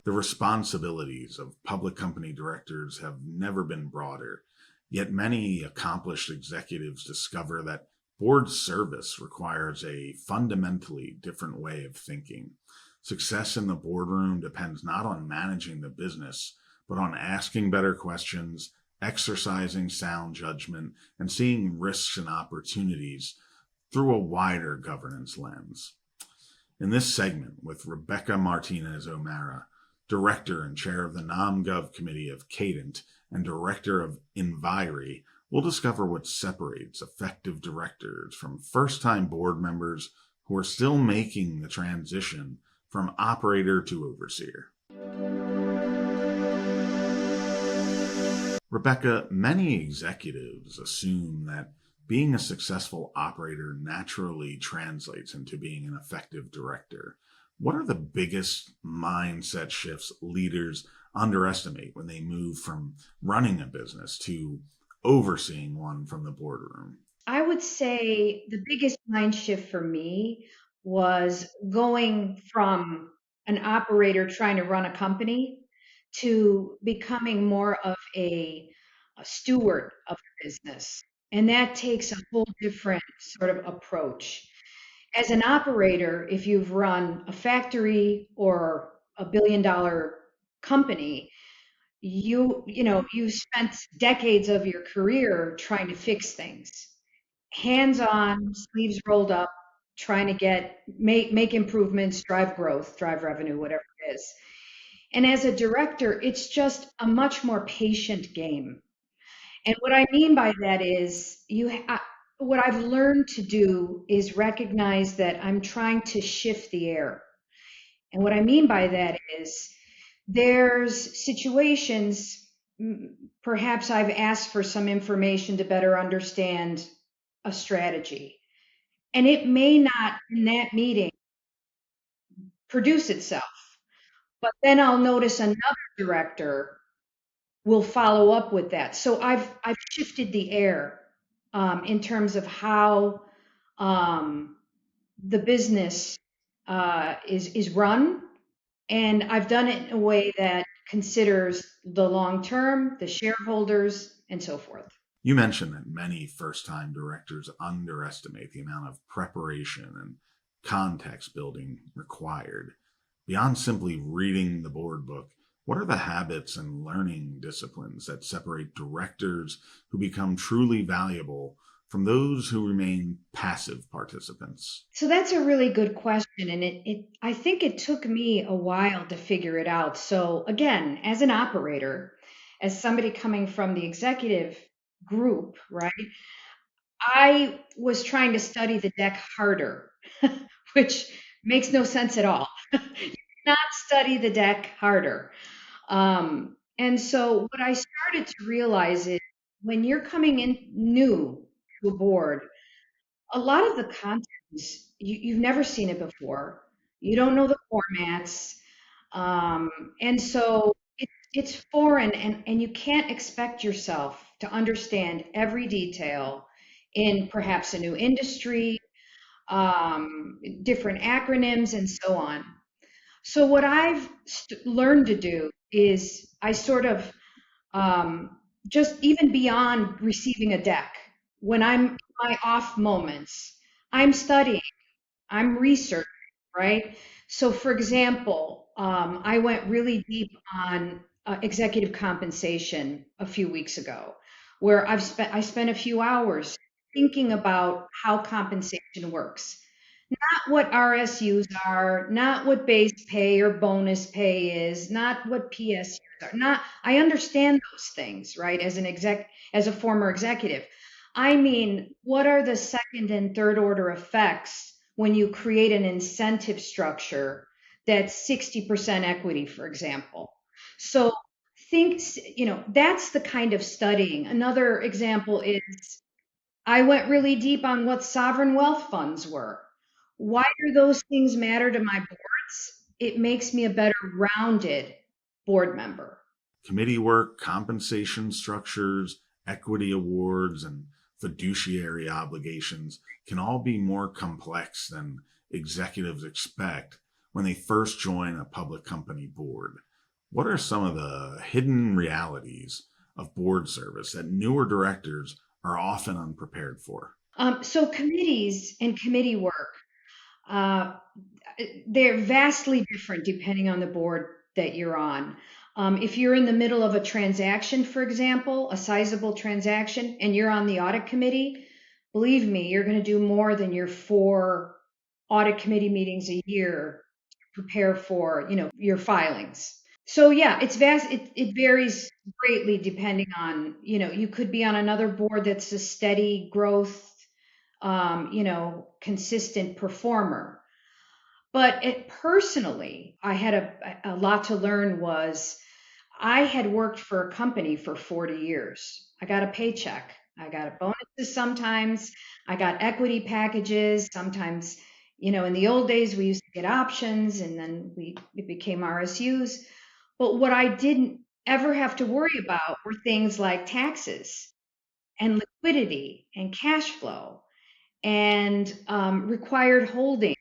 The responsibilities of public company directors have never been broader, yet many accomplished executives discover that board service requires a fundamentally different way of thinking. Success in the boardroom depends not on managing the business, but on asking better questions, exercising sound judgment, and seeing risks and opportunities through a wider governance lens. In this segment with Rebecca Martinez O'Mara, Director and Chair of the NomGov Committee of Kadant and Director of Enviri, we'll discover what separates effective directors from first-time board members who are still making the transition from operator to overseer. Rebecca, many executives assume that being a successful operator naturally translates into being an effective director. What are the biggest mindset shifts leaders underestimate when they move from running a business to overseeing one from the boardroom? I would say the biggest mind shift for me was going from an operator trying to run a company to becoming more of a steward of the business. And that takes a whole different sort of approach. As an operator, if you've run a factory or a $1 billion company, you've spent decades of your career trying to fix things, hands on, sleeves rolled up, trying to make improvements, drive growth, drive revenue, whatever it is. And as a director, it's just a much more patient game. And what I mean by that is what I've learned to do is recognize that I'm trying to shift the air. And what I mean by that is there's situations, perhaps I've asked for some information to better understand a strategy. And it may not in that meeting produce itself, but then I'll notice another director will follow up with that. So I've shifted the air in terms of how the business is run, and I've done it in a way that considers the long term, the shareholders, and so forth. You mentioned that many first-time directors underestimate the amount of preparation and context building required. Beyond simply reading the board book, what are the habits and learning disciplines that separate directors who become truly valuable from those who remain passive participants? So that's a really good question, and I think it took me a while to figure it out. So again, as an operator, as somebody coming from the executive group, right? I was trying to study the deck harder, which makes no sense at all. You cannot study the deck harder. And so what I started to realize is when you're coming in new to a board, a lot of the content is you've never seen it before. You don't know the formats. And so it's foreign, and you can't expect yourself to understand every detail in perhaps a new industry, different acronyms, and so on. So what I've learned to do is I sort of just even beyond receiving a deck, when I'm in my off moments, I'm studying, I'm researching, right? So for example, I went really deep on executive compensation a few weeks ago, where I spent a few hours thinking about how compensation works. Not what RSUs are, not what base pay or bonus pay is, not what PSUs are. Not I understand those things, right? As a former executive. I mean, what are the second and third order effects when you create an incentive structure that's 60% equity, for example? So that's the kind of studying. Another example is I went really deep on what sovereign wealth funds were. Why do those things matter to my boards? It makes me a better rounded board member. Committee work, compensation structures, equity awards, and fiduciary obligations can all be more complex than executives expect when they first join a public company board. What are some of the hidden realities of board service that newer directors are often unprepared for? So committees and committee work, uh, they're vastly different depending on the board that you're on. If you're in the middle of a transaction, for example, a sizable transaction, and you're on the audit committee, believe me, you're going to do more than your 4 audit committee meetings a year to prepare for, your filings. So yeah, it's vast. It varies greatly depending on, you could be on another board that's a steady growth, consistent performer. But personally, I had a lot to learn was I had worked for a company for 40 years. I got a paycheck. I got bonuses sometimes. I got equity packages. Sometimes, in the old days, we used to get options and then it became RSUs. But what I didn't ever have to worry about were things like taxes and liquidity and cash flow and required holding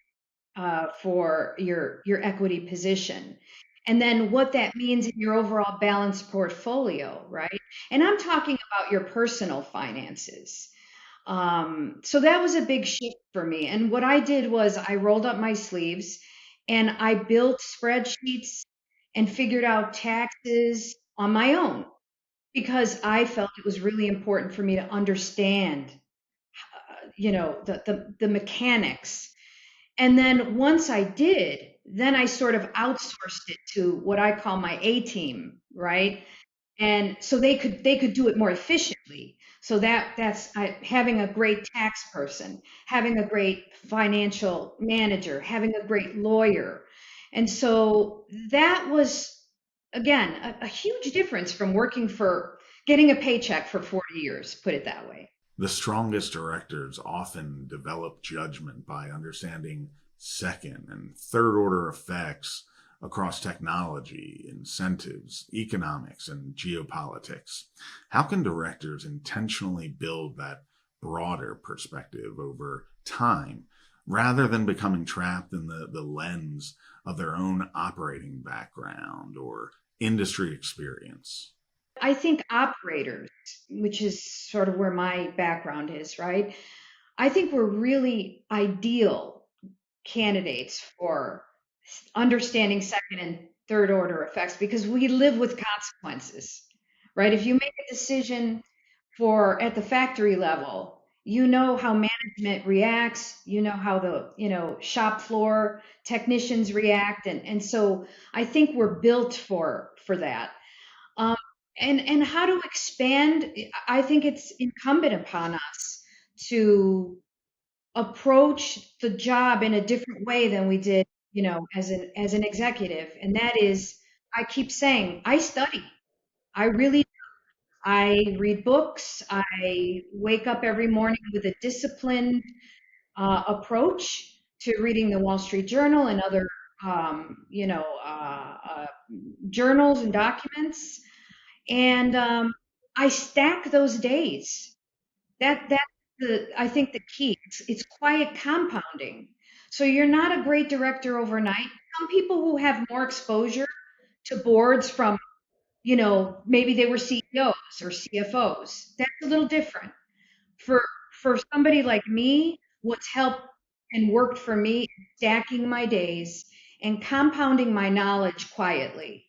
for your equity position. And then what that means in your overall balanced portfolio, right? And I'm talking about your personal finances. So that was a big shift for me. And what I did was I rolled up my sleeves and I built spreadsheets and figured out taxes on my own because I felt it was really important for me to understand, the mechanics. And then once I did, then I sort of outsourced it to what I call my A team, right? And so they could do it more efficiently. So having a great tax person, having a great financial manager, having a great lawyer. And so that was again a huge difference from working for getting a paycheck for 40 years, put it that way. The strongest directors often develop judgment by understanding second and third order effects across technology, incentives, economics, and geopolitics. How can directors intentionally build that broader perspective over time rather than becoming trapped in the lens of their own operating background or industry experience? I think operators, which is sort of where my background is, right? I think we're really ideal candidates for understanding second and third order effects because we live with consequences, right? If you make a decision for at the factory level, you know how management reacts, you know how the, shop floor technicians react. And so I think we're built for that. Um, and how to expand, I think it's incumbent upon us to approach the job in a different way than we did, as an executive. And that is, I keep saying, I study. I really, I read books. I wake up every morning with a disciplined approach to reading the Wall Street Journal and other, journals and documents. And I stack those days. That's I think the key. It's quiet compounding. So you're not a great director overnight. Some people who have more exposure to boards from, maybe they were CEOs or CFOs. That's a little different. For for somebody like me, what's helped and worked for me is stacking my days and compounding my knowledge quietly.